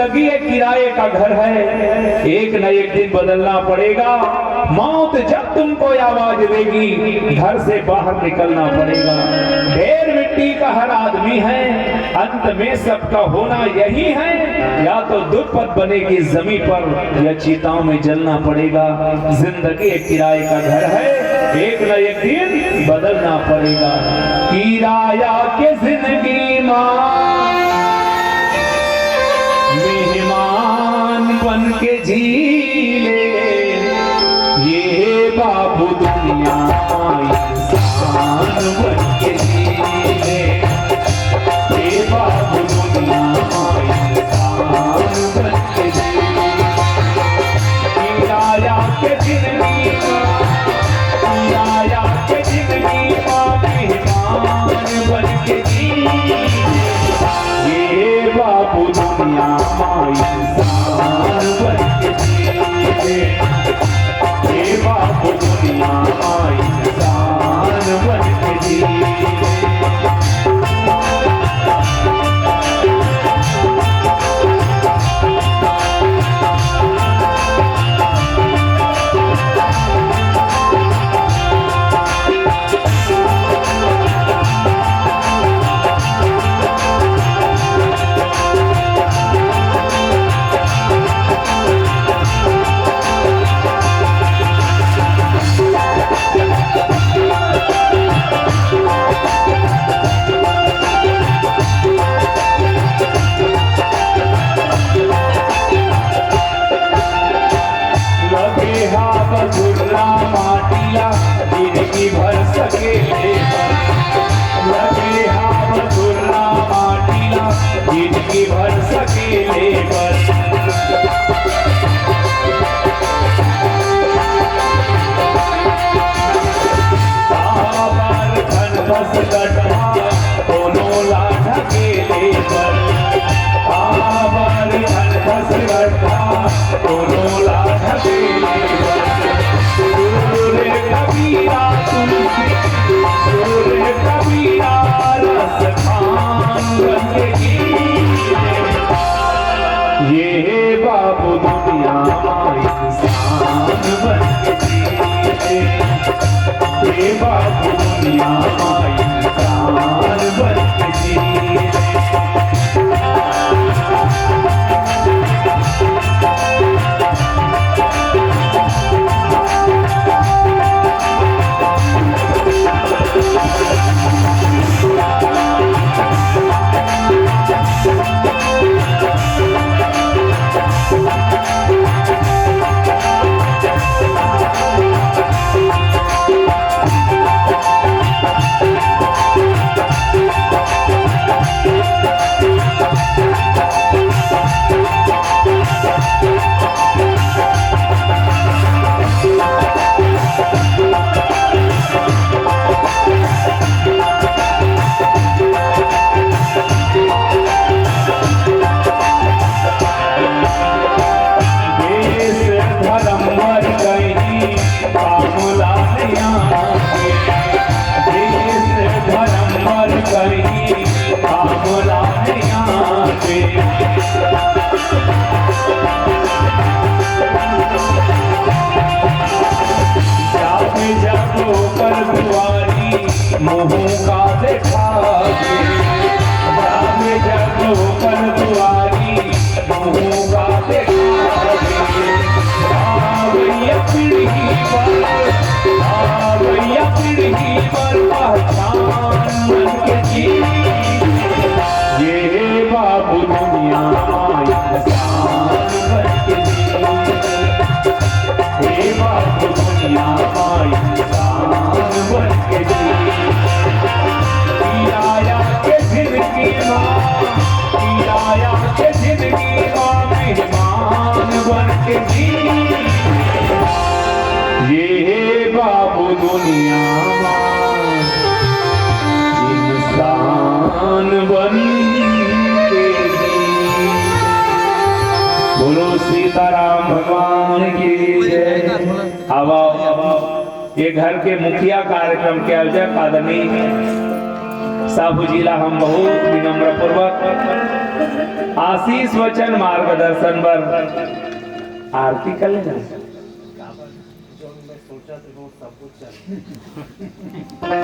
जिंदगी एक किराए का घर है, एक न एक दिन बदलना पड़ेगा। मौत जब तुमको आवाज देगी घर से बाहर निकलना पड़ेगा। ढेर मिट्टी का हर आदमी है, अंत में सबका होना यही है। या तो दुर्पद बनेगी जमीन पर या चिताओं में जलना पड़ेगा। जिंदगी एक किराए का घर है, एक न एक दिन बदलना पड़ेगा। किराया के जिंदगी मेहमान बन के जी ले, ये बाबू दुनिया इंसान बन के जी ले, ये बाबू दुनिया इंसान बन के जी ले। किराया के जिंदगी किराया के जिंदगी मेहमान बन के जी, ये बाबू दुनिया इंसान बन के जी, ये बाबू दुनिया इंसान बन के जी। माटिया जिंदगी भर सकेले लगे हाथ धुर्रा माटिया जिंदगी भर सकेले बस। बाबर धन बस गढ़ा दोनों लाठ अकेले पर, बाबर धन बस गढ़ा दोनों लाठ अकेले पर। कबीरा तुलसी कबीरा रस खान बन के जी, ये बाबू दुनिया इंसान बन के जी, ये बाबू दुनिया इंसान बन के जी। मुँह का देखा जब पर दुआरी मुँह का देखा पीढ़ी पर पहचान बन के जी, ये बाबू दुनिया इंसान बन के जी, ये बाबू दुनिया इंसान बन के जी। किराया के जिंदगी किराया के जिंदगी मेहमान बन के जी, ये बाबू दुनिया इंसान बन के जी। बोलो सीताराम भगवान की जय। अब ये घर के मुखिया कार्यक्रम के आयोजक आदरणीय साहू जिला हम बहुत विनम्र पूर्वक आशीष वचन मार्गदर्शन बर आरती कर लेना। जो मैं सोचा था वो सब कुछ चल